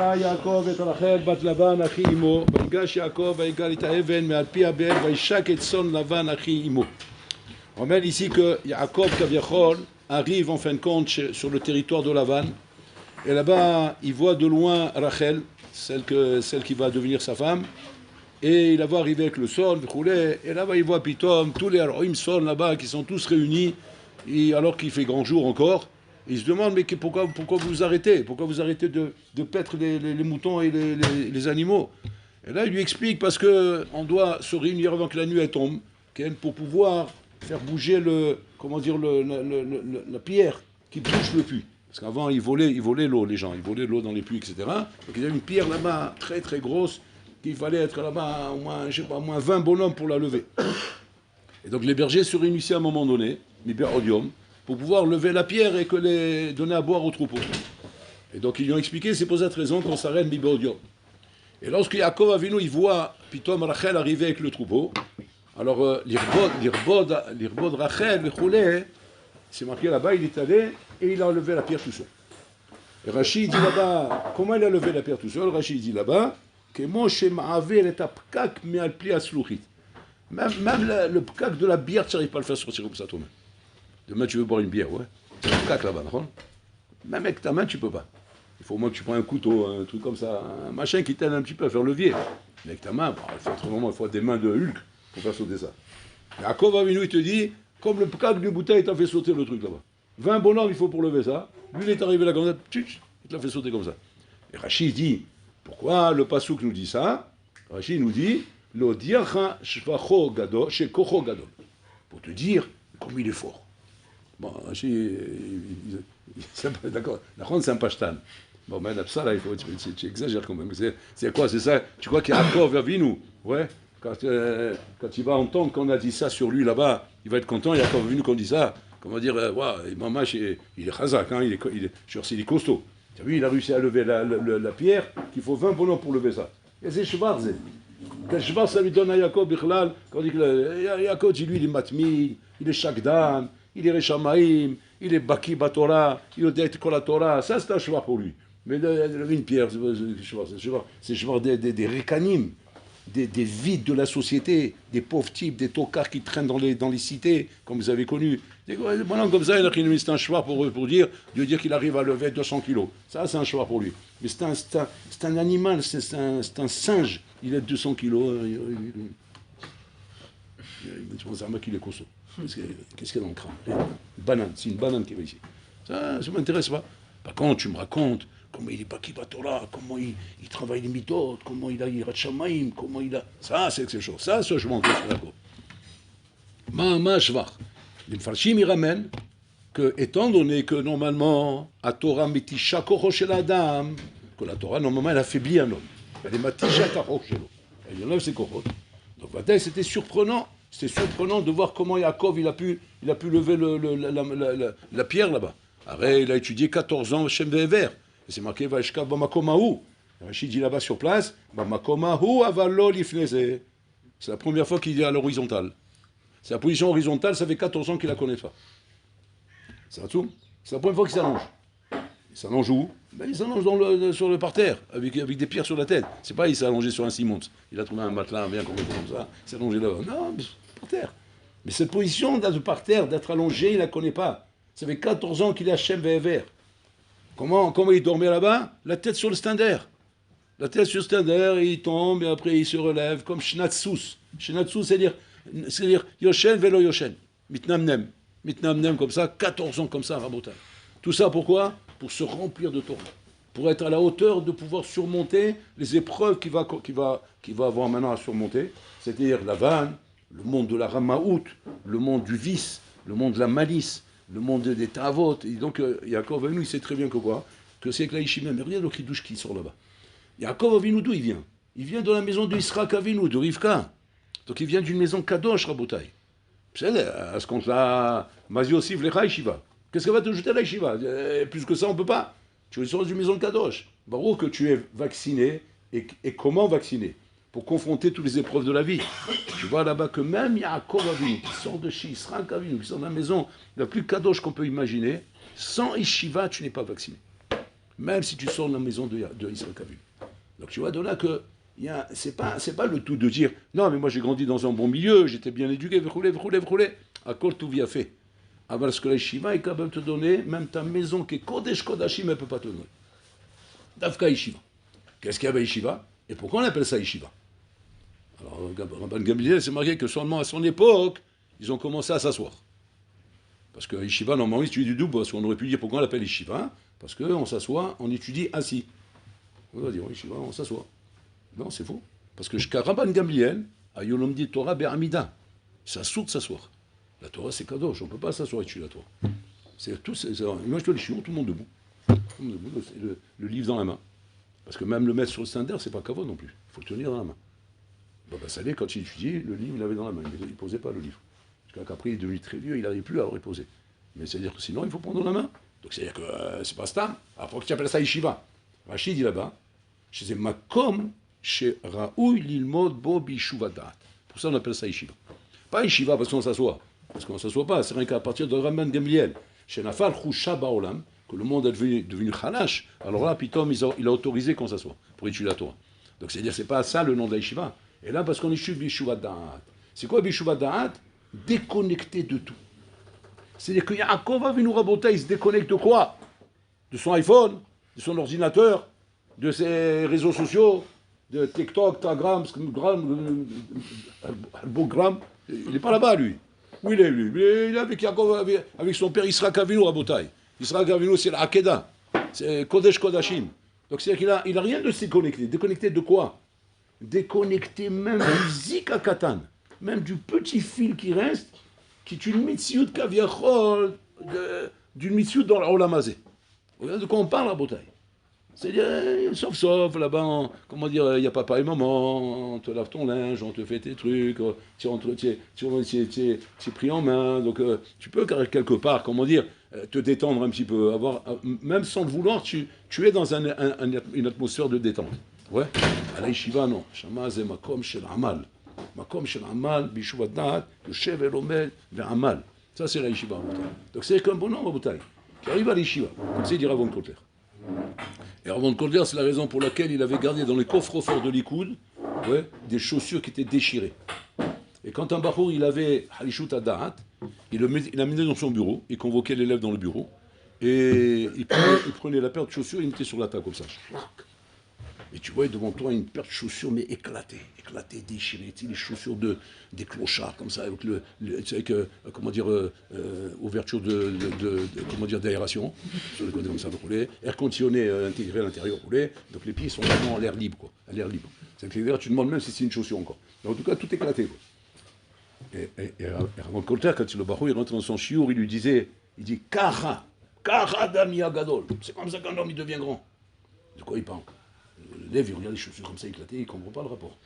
ראה יעקב את רחל בת לבן אחי אמו, ויגש יעקב ויגאל את האבן מעל פי הבאר, וישק את צאן לבן אחי אמו. On ramène ici que Yaakov Kaviachol arrive en fin de compte sur le territoire de Lavan, et là-bas il voit de loin Rachel, celle qui va devenir sa femme, et il la voit arriver avec le son, et là-bas il voit Pitom, tous les Aroïm son là-bas qui sont tous réunis, alors qu'il fait grand jour encore. Il se demande, mais pourquoi vous arrêtez? Pourquoi vous arrêtez de paître les moutons et les animaux? Et là, il lui explique, parce qu'on doit se réunir avant que la nuit elle tombe, pour pouvoir faire bouger la pierre qui bouche le puits. Parce qu'avant, ils volaient l'eau, les gens. Ils volaient l'eau dans les puits, etc. Donc, il y avait une pierre là-bas, très très grosse, qu'il fallait être là-bas, au moins 20 bonhommes pour la lever. Et donc, les bergers se réunissaient à un moment donné, Miberodium, pour pouvoir lever la pierre et donner à boire au troupeau. Et donc ils lui ont expliqué, c'est pour cette raison qu'on s'arrête Miberodium. Et lorsque Yaakov Avinu, il voit Pitom Rachel arriver avec le troupeau, alors l'irbod Rachel, le choulé, c'est marqué là-bas, il est allé et il a levé la pierre tout seul. Et Rachid dit là-bas, comment il a levé la pierre tout seul? Rachid dit là-bas, que Moshe ma'aver et apkak me'al pli asluchit. Même le pkak de la bière, tu n'arrives pas à le faire sortir comme ça toi-même. Demain, tu veux boire une bière, ouais. C'est un cac là-bas, non? Même avec ta main, tu peux pas. Il faut au moins que tu prends un couteau, un truc comme ça, un machin qui t'aide un petit peu à faire levier. Mais avec ta main, il faut des mains de Hulk pour faire sauter ça. Yaakov Avinu, il te dit, comme le cac d'une bouteille t'a fait sauter le truc là-bas. 20 bonhommes, il faut pour lever ça. Lui, il est arrivé là comme ça, il te l'a fait sauter comme ça. Et Rachid dit, pourquoi le Passouk nous dit ça? Rachid nous dit, Lo diacha shvacho gadol, shekocho gadol. Pour te dire comme il est fort. Bon, d'accord, c'est un pashtan. Bon, mais ça, là, tu exagères quand même. C'est quoi, c'est ça? Tu crois qu'il y a Yaakov Avinu? Ouais. Quand il va entendre qu'on a dit ça sur lui là-bas, il va être content. Yaakov Avinu qu'on dit ça. Comment dire, Mamash, il est chazak, hein, il est costaud. Tu as vu, il a réussi à lever la pierre, qu'il faut 20 bonhommes pour lever ça. Et c'est Shvarze. Quel Shvarze ça lui donne à Yaakov Bichlal? Quand on dit que Yaakov, lui, il est matmi, il est shakdan. Il est Reshamaïm, il est Baki Batora, il est Kol Torah, ça c'est un cheval pour lui. Mais une pierre, c'est cheval des récanim, des vides de la société, des pauvres types, des tocards qui traînent dans les cités, comme vous avez connu. Voilà, comme ça, c'est un cheval pour dire qu'il arrive à lever 200 kilos. Ça, c'est un cheval pour lui. Mais c'est un animal, c'est un singe, il a 200 kilos. Je pense à moi qu'il est costaud. Qu'est-ce qu'il y a dans le crâne? Une banane, c'est une banane qui va ici. Ça ne m'intéresse pas. Par contre, tu me racontes comment il est Baki Batora, comment il travaille les midot, comment il a Yirat Shamaim, comment il a... Ça, c'est quelque chose. Ça, je m'en touche d'accord. Ma shvar. Les Mfarshim, ils ramènent que, étant donné que normalement, à Torah metisha kocho shel adam, que la Torah, normalement, elle affaiblit un homme. Elle est matisha kocho shelo. Elle enlève ses kochot. Donc, c'était surprenant. C'est surprenant de voir comment Yaakov il a pu lever la pierre là-bas. Après, il a étudié 14 ans Shem Ve'ever. Et c'est marqué Vaishka Bamakomahu. Rachid dit là-bas sur place Bamakomahu avalo lifneze. C'est la première fois qu'il est à l'horizontale. C'est la position horizontale, ça fait 14 ans qu'il la connaît pas. C'est tout. C'est la première fois qu'il s'allonge. Il s'allonge où? Il s'allonge sur le parterre, avec des pierres sur la tête. C'est pas il s'est allongé sur un ciment. Il a trouvé un matelas bien comme ça, il s'est allongé là-bas. Non, par terre. Mais cette position de par terre, d'être allongé, il ne la connaît pas. Ça fait 14 ans qu'il est à Shem Ve'ever. Comment il dormait là-bas? La tête sur le stander. La tête sur le stander, il tombe et après il se relève comme Shnatsus. Shnatsus, c'est-à-dire Yoshen Velo Yoshen. Mitnamnem. Mitnamnem comme ça, 14 ans comme ça, Rabotai. Tout ça pourquoi? Pour se remplir de Torah. Pour être à la hauteur de pouvoir surmonter les épreuves qu'il va avoir maintenant à surmonter. C'est-à-dire la vanne, le monde de la ramaout, le monde du vice, le monde de la malice, le monde des tavot. Et donc, Yaakov Avinu, il sait très bien que quoi? Que c'est que la Ishimé, mais regarde le Kiddush qui sort là-bas. Yaakov Avinu, d'où il vient? Il vient de la maison de Yisraël Avinu, de Rivka. Donc il vient d'une maison Kadosh, Rabotai. À ce compte-là, Maziosif Lecha Yeshiva. Qu'est-ce qu'elle va te jeter à la Yeshiva? Plus que ça, on ne peut pas. Tu es sur une maison Kadosh. Baruch que tu es vacciné, et comment vacciner? Pour confronter toutes les épreuves de la vie. Tu vois là-bas que même Yaakov Avinu, qui sort de chez Yisraël Avinu, qui sort de la maison la plus Kadosh qu'on peut imaginer, sans Yeshiva, tu n'es pas vacciné. Même si tu sors de la maison de Israël Kabul. Donc tu vois de là que c'est pas le tout de dire non mais moi j'ai grandi dans un bon milieu, j'étais bien éduqué, vroulé. À quoi tout vient fait. Alors ce que la yeshiva est capable de te donner, même ta maison qui est Kodesh Kodashim, elle ne peut pas te donner. Dafka yeshiva. Qu'est-ce qu'il y a à yeshiva? Et pourquoi on appelle ça yeshiva? Alors Rabban Gamliel s'est marqué que seulement à son époque, ils ont commencé à s'asseoir. Parce que yeshiva, normalement, ils étudient du double, parce qu'on aurait pu dire pourquoi on l'appelle yeshiva, parce qu'on s'assoit, on étudie assis. On va dire yeshiva, on s'assoit. Non, c'est faux. Parce que jusqu'à Rabban Gamliel, à Yolomdi Torah Be'amida, c'est assourd de s'asseoir. La Torah, c'est kadosh, on ne peut pas s'asseoir et étudier la Torah. Imagine-toi les chions, tout le monde debout. Le livre dans la main. Parce que même le mettre sur le standard, c'est pas kavod non plus. Il faut le tenir dans la main. Baba Saleh, quand il étudiait, le livre, il l'avait dans la main. Il ne posait pas le livre. Jusqu'à qu'après, il est devenu très vieux, il n'arrive plus à le reposer. Mais c'est-à-dire que sinon, il faut prendre dans la main. Donc c'est-à-dire que c'est pas stam. Après que tu appelles ça yeshiva. Rachid dit là-bas, chez Makom, chez Raoui Lilmod Bo Bishuvadat. Pour ça, on appelle ça yeshiva. Pas yeshiva parce qu'on s'assoit. Parce qu'on ne s'assoit pas. C'est rien qu'à partir de Rabban Gamliel. Chez Nafal Chusha Baolam, que le monde est devenu khalash, alors là, Pitom, il a autorisé qu'on s'assoit pour étudier la Torah. Donc c'est-à-dire c'est pas ça le nom de la yeshiva. Et là, parce qu'on est chez Bishuvadat. C'est quoi Bishuvadat? Déconnecté de tout. C'est-à-dire que Yaakov Avinu Rabota, il se déconnecte de quoi? De son iPhone, de son ordinateur, de ses réseaux sociaux, de TikTok, Instagram, Albogram. Il n'est pas là-bas, lui. Où il est, lui? Il est avec Yaakov, avec son père Yitzhak Avinu Rabotai. Yitzhak Avinu, c'est la Hakeda. C'est Kodesh Kodashim. Donc c'est-à-dire qu'il n'a rien de se déconnecter. Déconnecté de quoi? Déconnecté même du Zika Katan, même du petit fil qui reste, qui est une mitziout kaviachol, d'une mitziout dans la Olamazé. Regardez de quoi on parle à Botaï. C'est-à-dire, sauf, là-bas, comment dire, il n'y a papa et maman, on te lave ton linge, on te fait tes trucs, tu es pris en main, donc tu peux quelque part, comment dire, te détendre un petit peu, même sans le vouloir, tu es dans une atmosphère de détente. Ouais. À la yeshiva, non. Shama ze makom shel amal. Makom shel amal, bishuvat da'at, yoshev elomel ve'amal. Ça, c'est la yeshiva. Donc c'est comme bon nom, Rabotai, qui arrive à la yeshiva. Comme c'est dit Ravon Kotler. Et Ravon Kotler, c'est la raison pour laquelle il avait gardé dans les coffres forts de Likoud, ouais, des chaussures qui étaient déchirées. Et quand un bachour, il avait halishut da'at, il l'amenait dans son bureau, il convoquait l'élève dans le bureau, et il prenait la paire de chaussures, il mettait sur la table comme ça. Et tu vois devant toi une paire de chaussures, mais éclatées, déchirées, tu sais, les chaussures des clochards, comme ça, avec comment dire, ouverture comment dire, d'aération, sur le côté comme ça, roulé, air conditionné intégré à l'intérieur, roulé, donc les pieds sont vraiment à l'air libre, quoi, à l'air libre. C'est-à-dire tu te demandes même si c'est une chaussure encore. Mais en tout cas, tout éclaté, quoi. Et avant le contraire, quand le barou, il rentre dans son chiour, il dit, Kacha Dami Agadol, c'est comme ça qu'un homme, il devient grand. De quoi il parle? L'élève, il regarde les chaussures comme ça éclatées, il ne comprend pas le rapport.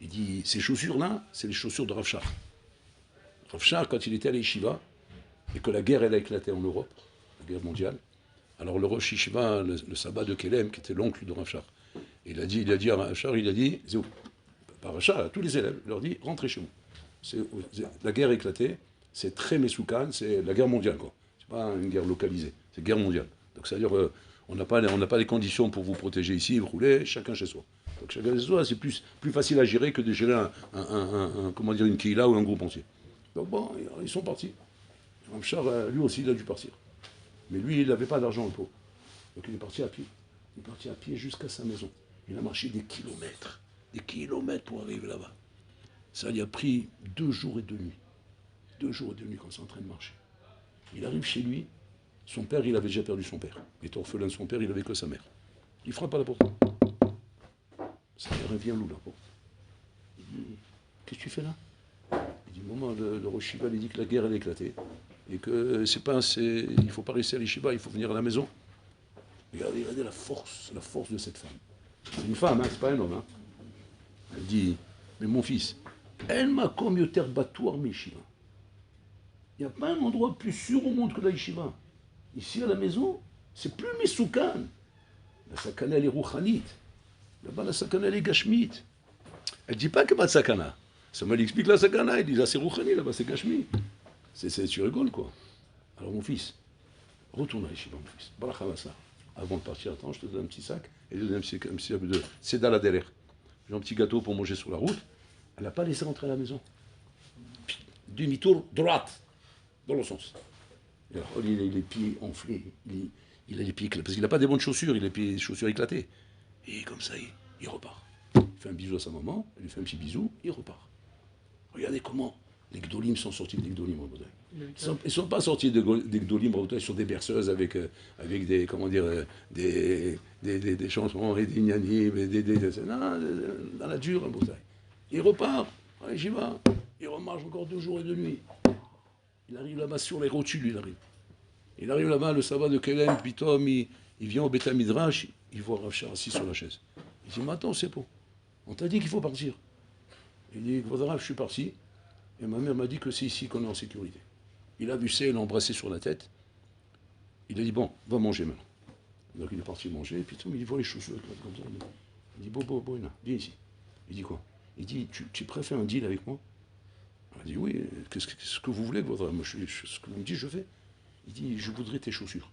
Il dit, ces chaussures-là, c'est les chaussures de Rav Shach. Rav Shach, quand il était à l'Yeshiva, et que la guerre, elle a éclaté en Europe, la guerre mondiale, alors le Rosh Yeshiva, le sabbat de Kelem, qui était l'oncle de Rav Shach, il a dit à Rav Shach, Zéou, pas Rav Shach, à tous les élèves, il leur dit, rentrez chez vous. La guerre éclatée, c'est très mesoukan, c'est la guerre mondiale, quoi. C'est pas une guerre localisée, c'est guerre mondiale. Donc ça veut dire on n'a pas les conditions pour vous protéger ici, vous roulez, chacun chez soi. Donc chacun chez soi, c'est plus facile à gérer que de gérer comment dire, une kila ou un groupe entier. Donc bon, ils sont partis. Ramchar, lui aussi, il a dû partir. Mais lui, il n'avait pas d'argent au pot. Donc il est parti à pied. Il est parti à pied jusqu'à sa maison. Il a marché des kilomètres pour arriver là-bas. Ça lui a pris 2 jours et 2 nuits. 2 jours et 2 nuits quand c'est en train de marcher. Il arrive chez lui. Son père, il avait déjà perdu son père. Il était orphelin de son père, il n'avait que sa mère. Il frappe à la porte. Sa mère, elle vient loup, la porte. Il dit, qu'est-ce que tu fais là? Il dit, maman, le Rosh Yeshiva, il dit que la guerre, elle a éclaté. Et que il ne faut pas rester à l'Yeshiva, il faut venir à la maison. Regardez la force de cette femme. C'est une femme, hein, c'est pas un homme. Hein. Elle dit, mais mon fils, elle m'a comme yoter batouar mes yeshiva. Il n'y a pas un endroit plus sûr au monde que la yeshiva. Ici, à la maison, c'est plus Mesoukan. La sakana, elle est rouchanite. Là-bas, la sakana, elle est gashmit. Elle ne dit pas que pas de sakana. Ça me l'explique la sakana. Elle dit, là, c'est rouchani, là-bas, c'est gashmi. Tu rigoles, quoi. Alors, mon fils, retourne à l'Yeshiva, mon fils. Barachavasa. avant de partir, attends, je te donne un petit sac, et je te donne un petit sac de cédal à derrière. J'ai un petit gâteau pour manger sur la route. Elle n'a pas laissé rentrer à la maison. Demi-tour, droite, dans le sens. Et alors, il a les pieds enflés, il a les pieds éclatés, parce qu'il n'a pas des bonnes chaussures, il a les chaussures éclatées. Et comme ça, il repart. Il fait un bisou à sa maman, il lui fait un petit bisou, il repart. Regardez comment les Gdolim sont sortis des Gdolim en Bretagne. Ils ne sont pas sortis des Gdolim en Bretagne sur des berceuses avec des, comment dire, des chansons et des gnanim, non, dans la dure en Bretagne. Il repart, allez, j'y vais. Il remarche encore 2 jours et 2 nuits. Il arrive là-bas sur les rotules, il arrive. Il arrive là-bas, le sabbat de Kélem, Pitom, il vient au Beth Midrash, il voit Rav Shar assis sur la chaise. Il dit, mais attends, c'est pas. On t'a dit qu'il faut partir. Il dit, Rav, je suis parti, et ma mère m'a dit que c'est ici qu'on est en sécurité. Il a vu ça, il l'a embrassé sur la tête. Il a dit, bon, va manger maintenant. Donc il est parti manger, et puis il voit les chaussures comme ça. Il dit, Boina, viens ici. Il dit quoi? Il dit, tu préfères un deal avec moi? Il dit, oui, qu'est-ce que vous voulez, moi, ce que vous me dites, je fais. Il dit, je voudrais tes chaussures.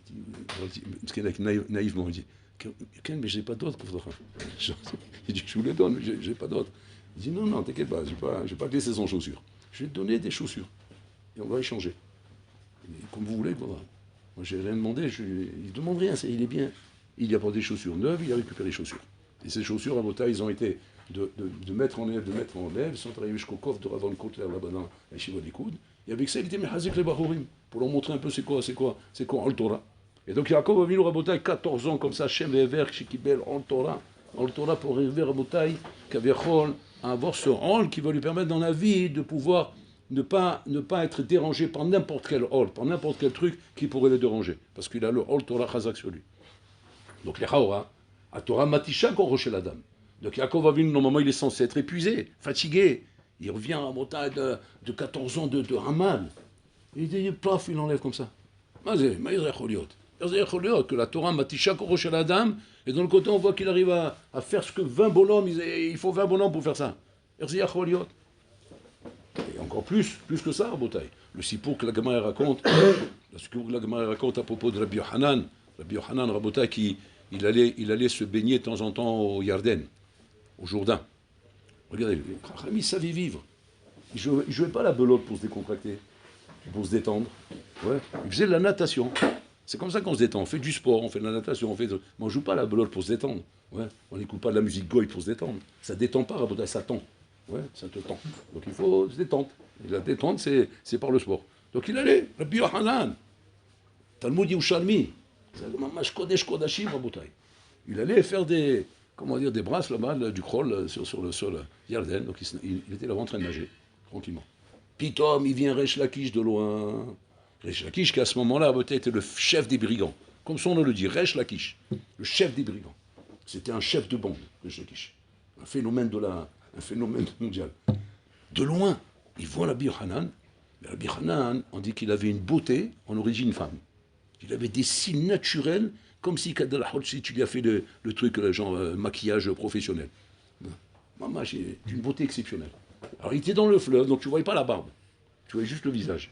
Il dit, naïvement, il dit, mais je n'ai pas d'autres. Il dit, je vous les donne, mais je n'ai pas d'autres. Il dit, non, t'inquiète pas, je ne vais pas te laisser sans chaussures. Je vais te donner des chaussures. Et on va échanger. Comme vous voulez, moi, je n'ai rien demandé, il ne demande rien, il est bien. Il y apporte des chaussures neuves, il a récupéré les chaussures. Et ces chaussures, à Bota, ils ont été de mettre en lèvres, ils sont arrivés jusqu'au coffre de Ravan Kotler, là-bas dans la Shiva des coudes. Et avec ça, il était Mehazik les Bahurim, pour leur montrer un peu c'est quoi Al-Torah. Et donc Yaakov a vu le Rabotai 14 ans comme ça, Shem Lever, Shekibel, Al-Torah pour arriver à Rabotai, Kaviachol, à avoir ce rôle qui va lui permettre dans la vie de pouvoir ne pas être dérangé par n'importe quel hall, par n'importe quel truc qui pourrait le déranger. Parce qu'il a le hall Torah Chazak sur lui. Donc les Haora, à Torah Matisha qu'on rochait la dame. Donc Yaakov a vu, normalement, il est censé être épuisé, fatigué. Il revient à Rabotai de 14 ans de Haman. Il dit, paf, il enlève comme ça. Que la Torah Matisha Korosh la dame, et dans le côté on voit qu'il arrive à faire ce que 20 bonhommes, il faut 20 bonhommes pour faire ça. Et encore plus que ça, Rabotai. Le sipour que la Gemara raconte, à propos de Rabbi Yohanan, Rabotai, il allait se baigner de temps en temps au Yarden, au Jourdain. Regardez, Rami savait vivre. Il ne jouait pas la belote pour se décontracter, pour se détendre. Ouais. Il faisait de la natation. C'est comme ça qu'on se détend. On fait du sport, on fait de la natation, mais on ne joue pas la belote pour se détendre. Ouais. On n'écoute pas de la musique goy pour se détendre. Ça ne détend pas, Rabotai, ça tend. Ouais, ça te tend. Donc il faut se détendre. Et la détente, c'est par le sport. Donc il allait, Rabbi Yohanan, Talmud Yerushalmi, il allait faire des brasses là-bas, du crawl sur le sol Yarden. Donc il était là en train de nager, tranquillement. Pitom, il vient Resh Lakish de loin. Resh Lakish, qui à ce moment-là, était le chef des brigands. Comme son nom le dit, Resh Lakish, le chef des brigands. C'était un chef de bande, Resh Lakish. Un phénomène mondial. De loin, il voit Rabbi Yohanan. Rabbi Yohanan, on dit qu'il avait une beauté, en origine femme. Il avait des signes naturels, comme si tu lui as fait le truc, genre maquillage professionnel. Maman, j'ai une beauté exceptionnelle. Alors il était dans le fleuve, donc tu ne voyais pas la barbe. Tu voyais juste le visage.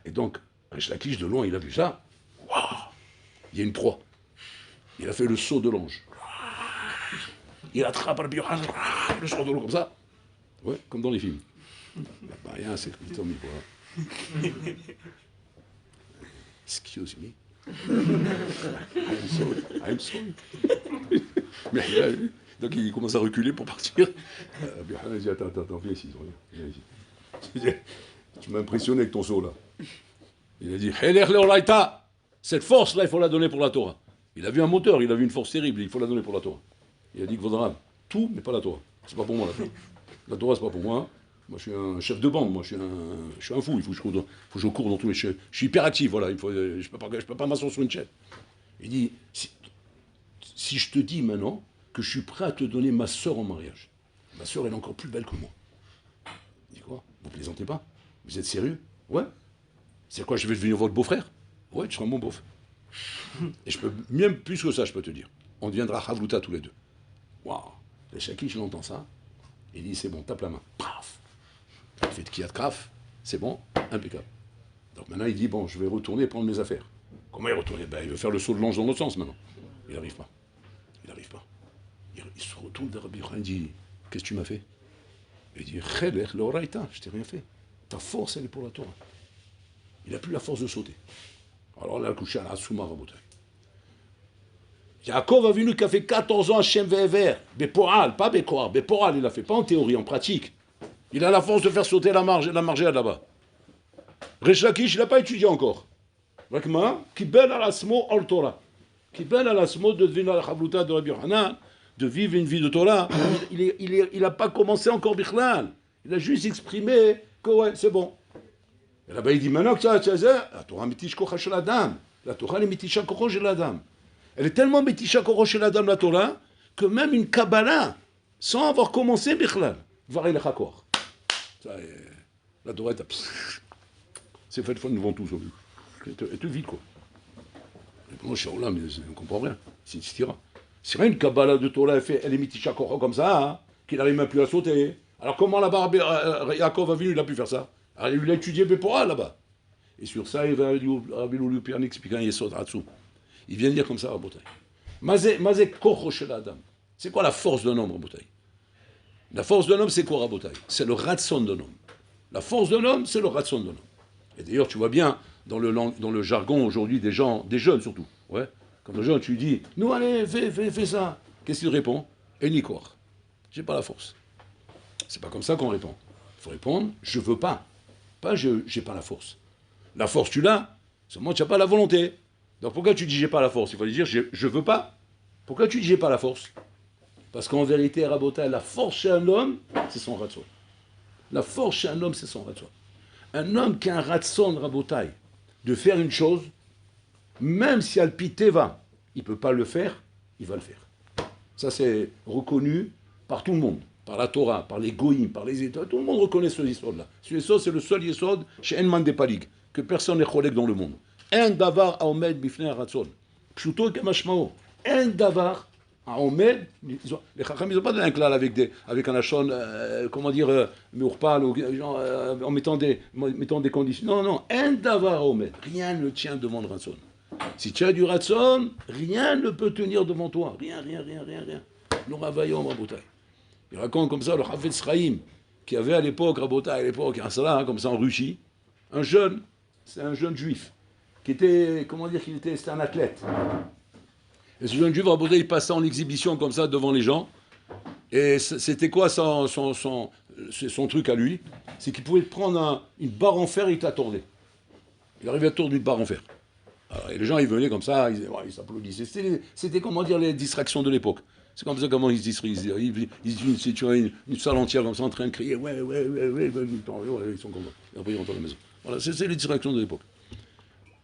Et donc, Resh Lakish, de loin, il a vu ça. Waouh, il y a une proie. Il a fait le saut de l'ange. Il attrape Rabbi Yohanan, le sort de l'eau comme ça. Ouais, comme dans les films. Bah, rien, c'est comme il voit. Excuse me. I'm sorry. Mais donc il commence à reculer pour partir. Rabbi Yohanan dit, attends, viens ici. Tu m'as impressionné avec ton saut là. Il a dit, cette force-là, il faut la donner pour la Torah. Il a vu un moteur, il a vu une force terrible, il faut la donner pour la Torah. Il a dit que vaudra tout, mais pas la Torah. C'est pas pour moi la Torah. La Torah, c'est pas pour moi. Moi, je suis un chef de bande, moi, je suis un fou. Il faut que je cours dans tous les chefs. Je suis hyperactif, voilà. Je peux pas m'asseoir sur une chaise. Il dit, si je te dis maintenant que je suis prêt à te donner ma sœur en mariage, ma sœur, elle est encore plus belle que moi. Il dit quoi? Vous plaisantez pas? Vous êtes sérieux? Ouais. C'est quoi, je vais devenir votre beau-frère? Ouais, tu seras mon beau-frère. Et je peux, même plus que ça, je peux te dire. On deviendra Havluta tous les deux. Waouh! Le Shakish, l'entend ça. Il dit, c'est bon, tape la main. Paf! Il fait de Kiyat Kraf. C'est bon, impeccable. Donc maintenant, il dit, bon, je vais retourner prendre mes affaires. Comment il retourne? Ben, il veut faire le saut de l'ange dans l'autre sens maintenant. Il n'arrive pas. Il n'arrive pas. Il se retourne vers Rabbi Yochanan et dit, qu'est-ce que tu m'as fait? Il dit, Chelech l'oraïta, je t'ai rien fait. Ta force, elle est pour la Torah. Il n'a plus la force de sauter. Alors là, il a couché à la Souma Rabotai. Yaakov a vu qui a fait 14 ans à Shem Ve'ever, Beporal, pas Bekoar, Beporal il a fait, pas en théorie, en pratique. Il a la force de faire sauter la margelle là-bas. Resh Lakish, il n'a pas étudié encore. Rakma, Kibel al-Asmo al-Torah. Kibel al-Asmo de devenir la Chavluta de Rabbi Yochanan, de vivre une vie de Torah. Il n'a pas commencé encore Bichlal. Il a juste exprimé que ouais, c'est bon. Et là-bas, il dit maintenant que tu as la Torah mitish kocha shel adam. La Torah est mitisha kocha shel adam. Elle est tellement mitisha kocha shel adam, la Torah, que même une Kabbalah, sans avoir commencé Bichlal, va il chakor. La Torah est c'est fait devant tous. Et tout vite, quoi. Et moi, je suis là, mais je ne comprends rien. C'est Stira. C'est rien une Kabbalah de Torah, elle est mitisha kocha comme ça, hein, qu'il n'arrive même plus à sauter. Alors comment là-bas, Yaakov a venu, il a pu faire ça? Alors, il a étudié Bepora là-bas. Et sur ça, il va Rabbi Loulipian expliquer un Yesod Hatsu. Il vient de dire comme ça, Rabotai. Mazé kocho shel adam. C'est quoi la force d'un homme, Rabotai? La force d'un homme, c'est quoi, Rabotai? C'est le ratson d'un homme. La force d'un homme, c'est le ratson d'un homme. Et d'ailleurs, tu vois bien, dans le jargon aujourd'hui des gens, des jeunes surtout, ouais, quand le jeune, tu lui dis, nous allez, fais ça. Qu'est-ce qu'il répond? Enikor. J'ai pas la force. C'est pas comme ça qu'on répond. Il faut répondre, je veux pas. Pas j'ai pas la force. La force, tu l'as, seulement tu n'as pas la volonté. Donc pourquoi tu dis j'ai pas la force? Il faut dire je veux pas. Pourquoi tu dis j'ai pas la force? Parce qu'en vérité, Rabotai, la force chez un homme, c'est son ratson. La force chez un homme, c'est son ratson. Un homme qui a un ratson, Rabotai, de faire une chose, même si Alpité va, il ne peut pas le faire, il va le faire. Ça, c'est reconnu par tout le monde. Par la Torah, par les goïms, par les États, tout le monde reconnaît ce yesod-là. Ce yesod, c'est le seul yesod chez Enman de Palig, que personne n'est cholek dans le monde. Un davar aomed bifnei haratzon. Pshuto kemashmao. Un davar aomed. Les chacham, ils n'ont pas donné un klal avec un achon, comment dire, meurpal, en mettant des conditions. Non, non, un davar aomed. Rien ne tient devant le ratzon. Si tu as du ratzon, rien ne peut tenir devant toi. Rien. Le ravaillon, Rabotai. Il raconte comme ça le Hafetz Chaim, qui avait à l'époque, Rabotai, à l'époque, un salat, comme ça en Russie, c'est un jeune juif, qui était, comment dire, c'était un athlète. Et ce jeune juif, Rabotai, il passait en exhibition comme ça devant les gens, et c'était quoi son truc à lui? C'est qu'il pouvait prendre une barre en fer et il t'attendait. Il arrivait à tourner une barre en fer. Alors, et les gens, ils venaient comme ça, ils s'applaudissaient. C'était, comment dire, les distractions de l'époque. C'est comme ça comment ils se distraient. Si tu as une salle entière comme ça en train de crier, ouais, ils sont contents. Et après ils rentrent à la maison. Voilà, c'est les distractions de l'époque.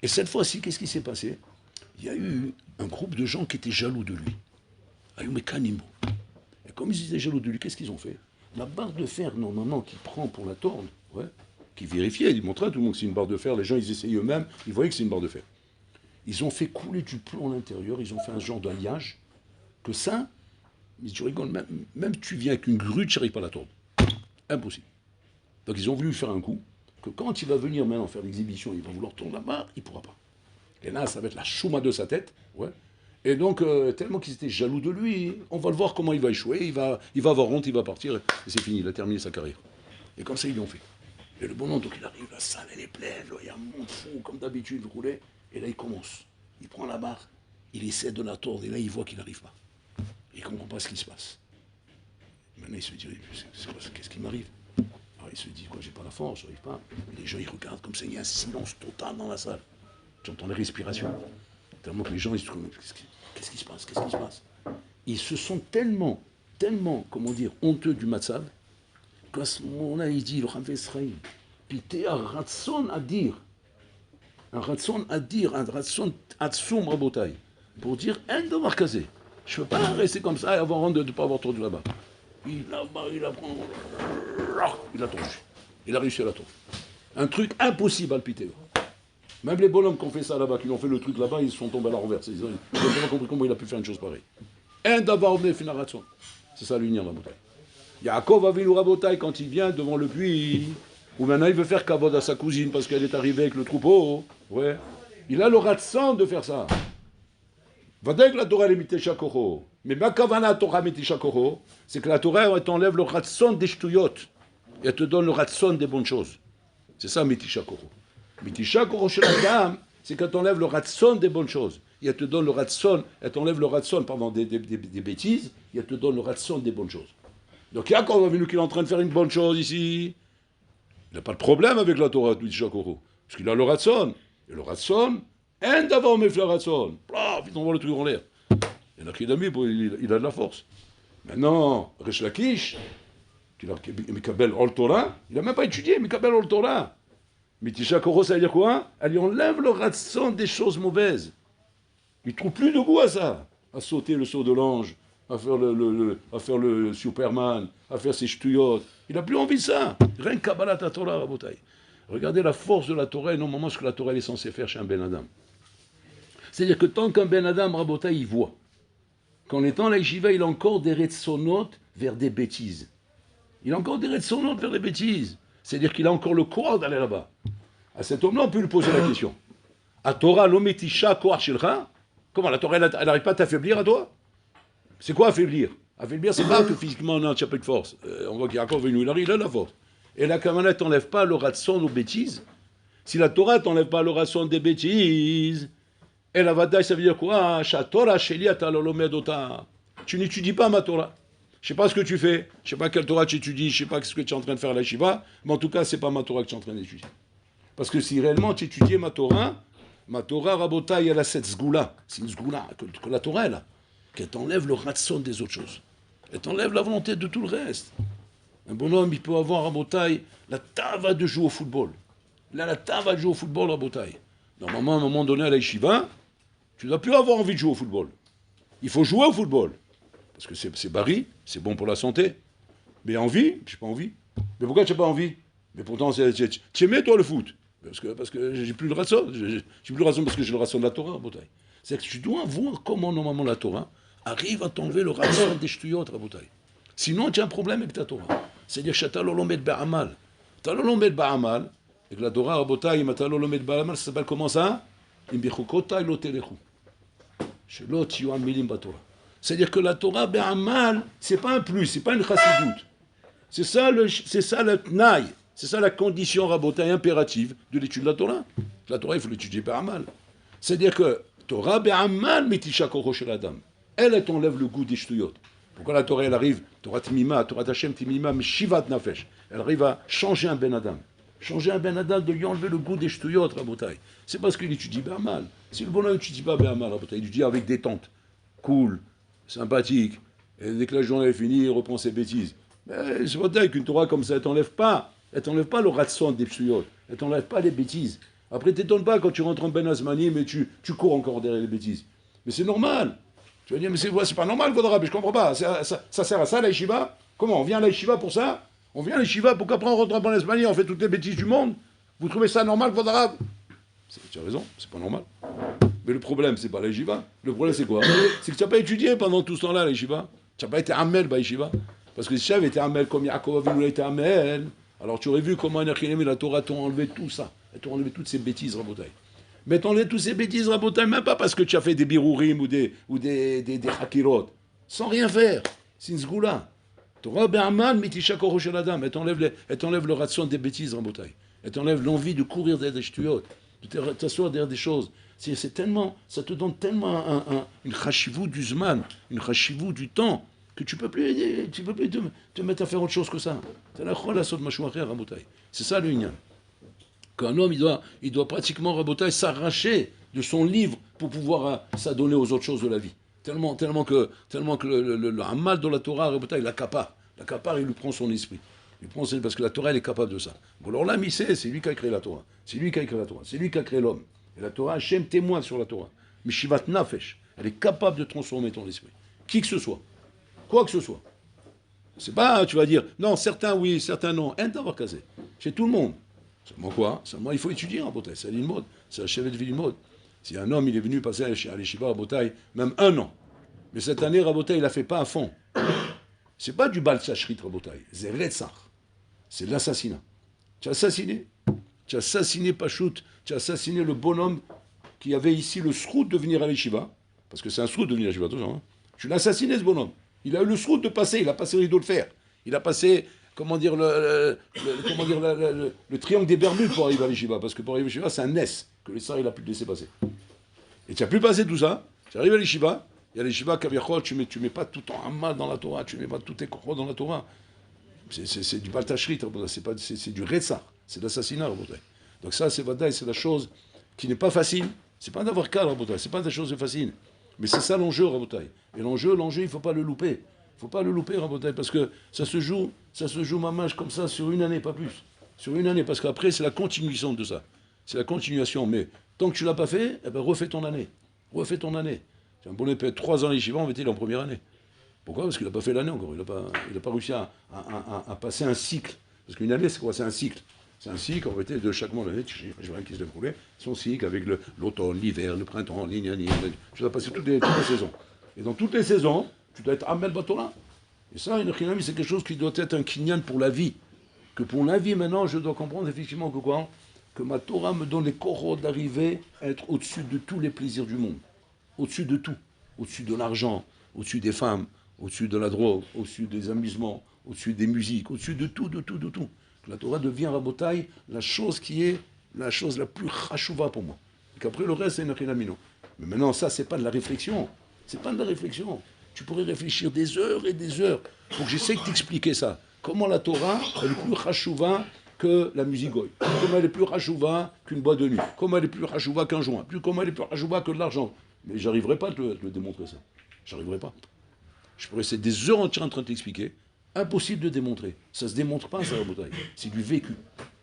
Et cette fois-ci, qu'est-ce qui s'est passé? Il y a eu un groupe de gens qui étaient jaloux de lui. Ayou Kanimbo. Et comme ils étaient jaloux de lui, qu'est-ce qu'ils ont fait? La barre de fer, normalement, qu'il prend pour la tordre, ouais, qui vérifiait, il montrait à tout le monde que c'est une barre de fer, les gens, ils essayaient eux-mêmes, ils voyaient que c'est une barre de fer. Ils ont fait couler du plomb à l'intérieur, ils ont fait un genre d'alliage, que ça, mais tu rigoles, même tu viens avec une grue, tu n'arrives pas à la tordre. Impossible. Donc ils ont voulu faire un coup, que quand il va venir maintenant faire l'exhibition, il va vouloir tourner la barre, il ne pourra pas. Et là, ça va être la chouma de sa tête. Ouais. Et donc, tellement qu'ils étaient jaloux de lui, on va le voir comment il va échouer, il va avoir honte, il va partir, et c'est fini, il a terminé sa carrière. Et comme ça, ils l'ont fait. Et le bonhomme, donc il arrive, la salle, elle est pleine, il y a un monde fou, comme d'habitude, il roulait, et là, il commence. Il prend la barre, il essaie de la tordre, et là, il voit qu'il n'arrive pas. Il ne comprend pas ce qui se passe. Maintenant, il se dit, qu'est-ce qui m'arrive? Alors, il se dit, quoi, j'ai pas la force, j'arrive pas. Et les gens, ils regardent comme ça, il y a un silence total dans la salle. Tu entends les respirations. Tellement que les gens, ils se disent, qu'est-ce qui se passe? Qu'est-ce qui se passe? Ils se sont tellement, comment dire, honteux du matzav, qu'à ce moment-là, il dit, le Hafetz Chaim, pité un ratson à dire, un ratson atsum rabotai, pour dire, un devoir casé. Je ne peux pas rester comme ça et avoir honte de ne pas avoir tordu là-bas. Il a tordu. Il a réussi à la tordre. Un truc impossible à le piter. Même les bonhommes qui ont fait ça là-bas, qui ont fait le truc là-bas, ils se sont tombés à la renverse. Ils n'ont pas compris comment il a pu faire une chose pareille. Un d'avoir fait une ratson. C'est ça l'union de la bouteille. Yaakov Avinu Rabotai, quand il vient devant le puits, où maintenant il veut faire kavod à sa cousine parce qu'elle est arrivée avec le troupeau. Ouais. Il a le ratson de faire ça. Vadaïk la Torah est mitisha koro. Mais ma kavana Torah mitisha koro, c'est que la Torah, elle t'enlève le ratson des shtuyot. Et elle te donne le ratson des bonnes choses. C'est ça mitisha koro. Mitisha koro chez la dame, c'est qu'elle t'enlève le ratson des bonnes choses. Et elle te donne le ratson, elle t'enlève le ratson, pardon, des bêtises, et elle te donne le ratson des bonnes choses. Donc Yaakov Avinu qui est en train de faire une bonne chose ici, il n'a pas de problème avec la Torah, mitisha koro. Parce qu'il a le ratson. Et le ratson, un d'avant me fait le ratson. Vite, on voit le truc en l'air. Il y en a qui l'a mis, il a de la force. Maintenant, Resh Lakish, Mikabel Ol Torah, il n'a même pas étudié, Mikabel Ol Torah. Mitisha Koro, ça veut dire quoi? Elle lui enlève le ratson des choses mauvaises. Il ne trouve plus de goût à ça. À sauter le saut de l'ange, à faire le Superman, à faire ses ch'tuyot. Il n'a plus envie de ça. Rien que Kabbalat Torah, Rabotai. Regardez la force de la Torah et normalement ce que la Torah est censée faire chez un Ben Adam. C'est-à-dire que tant qu'un Ben Adam, Rabotai, il voit qu'en étant à la yeshiva, il a encore des retsonot vers des bêtises. Il a encore des retsonot vers des bêtises. C'est-à-dire qu'il a encore le courage d'aller là-bas. À cet homme-là, on peut lui poser la question. À Torah, l'ometisha koach shilcha. Comment la Torah, elle n'arrive pas à t'affaiblir à toi? C'est quoi affaiblir? Affaiblir, c'est pas que physiquement, non, tu n'as pas de force. On voit qu'Yaakov Avinu, il a la force. Et la Kavanah t'enlève pas le ratson aux bêtises. Si la Torah t'enlève pas le ratson des bêtises, et la Vadaï, ça veut dire quoi? Tu n'étudies pas ma Torah. Je sais pas ce que tu fais, je sais pas quelle Torah tu étudies, je sais pas ce que tu es en train de faire à la Shiva, mais en tout cas, c'est pas ma Torah que tu es en train d'étudier. Parce que si réellement tu étudiais ma Torah, Rabotai, elle a cette sgoula. C'est une sgoula que la Torah, elle a, qu'elle t'enlève le ratson des autres choses. Elle t'enlève la volonté de tout le reste. Un bonhomme, il peut avoir, Rabotai, la tava de jouer au football. Là, la tava de jouer au football, Rabotai. Normalement, à un moment donné, à la yeshiva, tu ne dois plus avoir envie de jouer au football. Il faut jouer au football. Parce que c'est bari, c'est bon pour la santé. Mais envie, je n'ai pas envie. Mais pourquoi tu n'as pas envie? Mais pourtant, tu aimais, toi, le foot. Parce que j'ai plus le ratson. J'ai plus le ratson parce que j'ai le ratson de la Torah, Rabotai. C'est-à-dire que tu dois voir comment, normalement, la Torah arrive à t'enlever le ratson des shtuyot, Rabotai. Sinon, tu as un problème avec ta Torah. C'est-à-dire que tu as l'olomed ba'amal. Tu as l'olomed ba'amal, et que la Torah, Rabotai, tu as l'olomed ba'amal, ça s'appelle comment ça? C'est-à-dire que la Torah ba'amal, c'est pas un plus, c'est pas une chassidoute. C'est ça le tnaï, c'est ça la condition, Rabotai, impérative de l'étude de la Torah. La Torah, il faut l'étudier ba'amal. C'est-à-dire que Torah ba'amal mitisha koro shel adam. Elle t'enlève le goût des shtuyot. Pourquoi la Torah, elle arrive, Torah Timima, Torah Hashem Timima, Shivat Nafesh, elle arrive à changer un Ben Adam. Changer un Ben Adam, de lui enlever le goût des shtuyot, Rabotai. C'est parce qu'il étudie Ba'amal. Si le bonhomme n'étudie pas Ba'amal, Rabotai, il étudie avec détente, cool, sympathique, et dès que la journée est finie, il reprend ses bêtises. Mais c'est pas qu'une Torah comme ça, elle t'enlève pas le ratson des shtuyot, elle t'enlève pas les bêtises. Après, t'étonnes pas quand tu rentres en Ben Azmani, mais tu cours encore derrière les bêtises. Mais c'est normal. Tu vas dire, mais c'est pas normal, Godrab, je comprends pas. Ça sert à ça, la yeshiva? Comment? On vient à la yeshiva pour ça? On vient à la yeshiva pour qu'après on rentre en Espagne, on fait toutes les bêtises du monde? Vous trouvez ça normal, Godrab? Tu as raison, c'est pas normal. Mais le problème, c'est pas la yeshiva. Le problème, c'est quoi? C'est que tu n'as pas étudié pendant tout ce temps-là, la yeshiva. Tu n'as pas été amel, la yeshiva. Parce que si tu avais été amel comme Yaakov Avinu était amel, alors tu aurais vu comment Anachinim et la Torah t'ont enlevé tout ça. Elles t'ont enlevé toutes ces bêtises, Rabotai. Mais t'enlèves tous ces bêtises, Rabotai, même pas parce que tu as fait des birourim ou des hakirot. Sans rien faire. C'est une sgoula. Torah be'amal mitisha koro shel adam. Elle t'enlève le ratson des bêtises, Rabotai. Elle t'enlève l'envie de courir derrière des shtuyot, de t'asseoir derrière des choses. C'est tellement, ça te donne tellement une chashivou du zman, une chashivou du temps, que tu peux plus te mettre à faire autre chose que ça. C'est ça le inyan. Qu'un homme, il doit pratiquement, Rabotai, s'arracher de son livre pour pouvoir s'adonner aux autres choses de la vie. Tellement que le hamal de la Torah, Rabotai, il l'accapare. L'accapare, il lui prend son esprit. Parce que la Torah, elle est capable de ça. Bon, alors là, c'est lui qui a créé la Torah. C'est lui qui a créé la Torah. C'est lui qui a créé l'homme. Et la Torah, Hachem témoigne sur la Torah. Mais Shivat Nafesh, elle est capable de transformer ton esprit. Qui que ce soit. Quoi que ce soit. C'est pas, tu vas dire, non, certains oui, certains non. Un d'avoir casé. Chez tout le monde. Seulement quoi? Seulement il faut étudier en Botaï. C'est une mode. C'est un chevet de vie d'une mode. Si un homme, il est venu passer à l'Eshiva à Botaï, même 1 an. Mais cette année, Rabotai, il l'a fait pas à fond. C'est pas du bal sachrit, Rabotai. C'est Retzach. C'est l'assassinat. Tu as assassiné. Tu as assassiné Pachout. Tu as assassiné le bonhomme qui avait ici le srout de venir à l'Yeshiva, parce que c'est un srout de venir à l'Yeshiva, attention, hein. Tu l'as assassiné ce bonhomme. Il a eu le srout de passer, il a passé le rideau de fer. Il a passé, comment dire, le triangle des Bermudes pour arriver à l'Yeshiva, parce que pour arriver à l'Yeshiva, c'est un S que les Sarr, il a pu te laisser passer. Et tu n'as plus passé tout ça, tu arrives à l'Yeshiva, et à l'Yeshiva, Kaviachol, tu mets pas tout en amal dans la Torah, tu mets pas tous tes korot dans la Torah. C'est du baltachrit, c'est du retsar, c'est de l'assassinat. Donc ça, c'est vadaï, c'est la chose qui n'est pas facile. C'est pas d'avoir cas, c'est pas des choses faciles. Mais c'est ça l'enjeu, Rabotai. Et l'enjeu, il ne faut pas le louper. Il ne faut pas le louper, Rabotai, parce que ça se joue mamage comme ça sur une année, pas plus. Sur une année, parce qu'après, c'est la continuation de ça. C'est la continuation. Mais tant que tu ne l'as pas fait, eh ben, refais ton année. Refais ton année. C'est un bon épée, 3 ans les Yeshiva, on était en première année. Pourquoi? Parce qu'il n'a pas fait l'année encore. Il n'a pas réussi à passer un cycle. Parce qu'une année, c'est quoi? C'est un cycle. C'est un cycle, en réalité, de chaque mois de l'année, je vois qui se déroulait, son cycle avec l'automne, l'hiver, le printemps, l'ignani. Tu dois passer toutes les saisons. Et dans toutes les saisons, tu dois être Amel Batora. Et ça, une Chinami, c'est quelque chose qui doit être un kinyan pour la vie. Que pour la vie, maintenant, je dois comprendre effectivement que quoi? Que ma Torah me donne les coraux d'arriver à être au-dessus de tous les plaisirs du monde. Au-dessus de tout. Au-dessus de l'argent, au-dessus des femmes, au-dessus de la drogue, au-dessus des amusements, au-dessus des musiques, au-dessus de tout, de tout, de tout. La Torah devient, Rabotai, la chose qui est la chose la plus chachouva pour moi. Et qu'après, le reste, c'est une chinamino. Mais maintenant, ça, c'est pas de la réflexion. C'est pas de la réflexion. Tu pourrais réfléchir des heures et des heures pour que j'essaie de t'expliquer ça. Comment la Torah est plus chachouva que la musique goy. Comment elle est plus chachouva qu'une boîte de nuit. Comment elle est plus chachouva qu'un joint. Comment elle est plus chachouva que de l'argent. Mais j'arriverai pas à te le démontrer, ça. J'arriverai pas. Je pourrais rester des heures entières en train de t'expliquer. Impossible de démontrer. Ça ne se démontre pas, ça, Rabotai. C'est du vécu.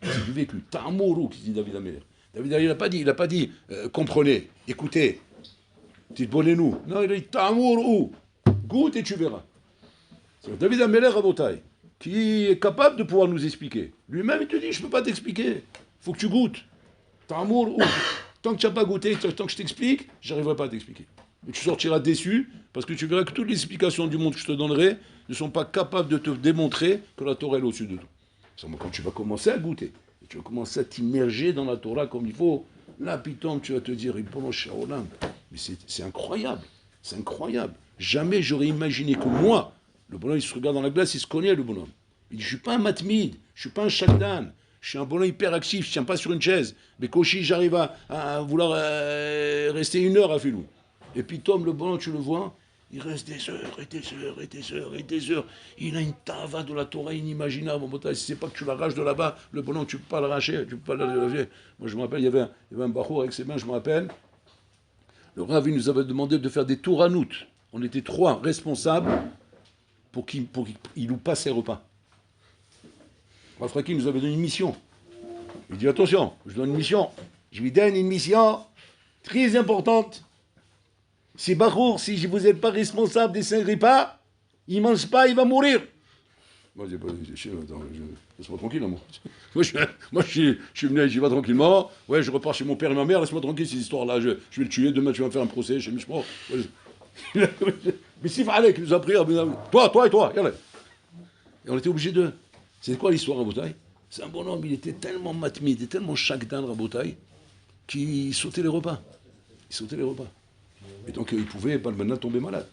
C'est du vécu. Ta'amourou, qui dit David Améler. David Améler, il n'a pas dit comprenez, écoutez, donnez-nous. Non, il a dit ta'amourou. Goûte et tu verras. C'est David Améler, Rabotai, qui est capable de pouvoir nous expliquer. Lui-même, il te dit je ne peux pas t'expliquer. Il faut que tu goûtes. Ta'amourou. Tant que tu n'as pas goûté, tant que je t'explique, je n'arriverai pas à t'expliquer. Et tu sortiras déçu, parce que tu verras que toutes les explications du monde que je te donnerai ne sont pas capables de te démontrer que la Torah est au-dessus de tout. Quand tu vas commencer à goûter, et tu vas commencer à t'immerger dans la Torah comme il faut, là, piton, tu vas te dire, mais c'est incroyable, c'est incroyable. Jamais j'aurais imaginé que moi, le bonhomme, il se regarde dans la glace, il se connaît, le bonhomme. Il dit, je ne suis pas un matmide, je ne suis pas un chakdan, je suis un bonhomme hyper actif, je ne tiens pas sur une chaise. Mais Koshi, j'arrive à vouloir rester 1 heure à Filou. Et puis Tom, le bonhomme, tu le vois, il reste des heures et des heures et des heures et des heures. Il a une tava de la Torah inimaginable. Si c'est pas que tu l'arraches de là-bas, le bonhomme, tu ne peux pas l'arracher, tu peux pas l'arracher. Moi, je me rappelle, il y avait un bachour avec ses mains, je me rappelle. Le Rav, il nous avait demandé de faire des touranoutes. On était 3 responsables pour qu'il loupe pas ses repas. Rav Fraki nous avait donné une mission. Il dit, attention, je donne une mission. Je lui donne une mission très importante. Si Bachour, si vous n'êtes pas responsable des 5 repas, il ne mange pas, il va mourir. Moi, je dis, laisse-moi tranquille, moi. Moi, je suis venu, j'y vais tranquillement. Ouais, je repars chez mon père et ma mère, laisse-moi tranquille, ces histoires-là. Je vais le tuer, demain, tu vas me faire un procès chez Mishmo. Mais si fallait qu'il nous a pris, toi et toi, regardez. Et on était obligés de. C'est quoi l'histoire, Rabotai? C'est un bonhomme, il était tellement matmide, et tellement chakdan, Rabotai, qu'il sautait les repas. Et donc, il pouvait maintenant tomber malade.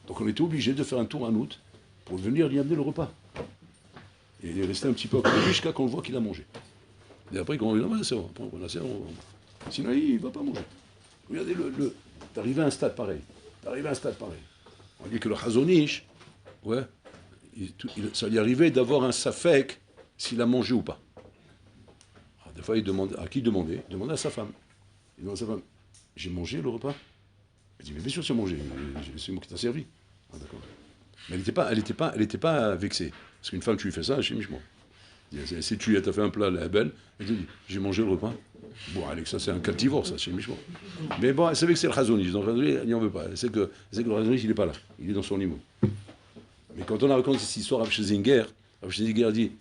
Donc, on était obligé de faire un tour en août pour venir lui amener le repas. Et il est resté un petit peu à côté jusqu'à qu'on voit qu'il a mangé. Et après, quand on lui dit, non, c'est bon, sinon, il ne va pas manger. Regardez, d'arriver à un stade pareil. On dit que le Chazonish, ouais, ça lui arrivait d'avoir un safek s'il a mangé ou pas. Alors, des fois, il demandait, à qui demander? Il demandait à sa femme. Il demandait à sa femme, j'ai mangé le repas? Elle dit, mais bien sûr, c'est mangé, c'est moi qui t'a servi. Ah, d'accord. Mais elle n'était pas vexée. Parce qu'une femme, tu lui fais ça, chez Michmo. Si tu as fait un plat, elle est belle, elle te dit, j'ai mangé le repas. Bon, Alex, ça c'est un cas de divorce, ça, chez Michmo. Mais bon, elle savait que c'est le Chazonish, donc le Chazonish, elle n'y en veut pas. Elle sait que le Chazonish, il n'est pas là, il est dans son limo. Mais quand on a raconté cette histoire à Zinger dit,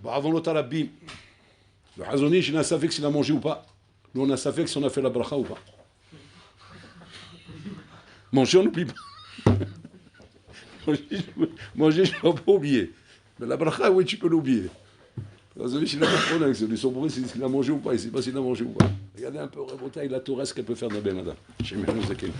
bah, avant l'autre Rabbi, le Chazonish, il a savait s'il a mangé ou pas. Nous, on a savait si on a fait la bracha ou pas. Manger, on n'oublie pas. Manger, je ne vais pas oublier. Mais la bracha, oui, tu peux l'oublier. Il n'a pas de problème. Son problème, c'est s'il a mangé ou pas. Il ne sait pas s'il a mangé ou pas. Regardez un peu, Rabotai, la Torah, ce qu'elle peut faire de Ben Adam. Chez Mehmouz Zaken.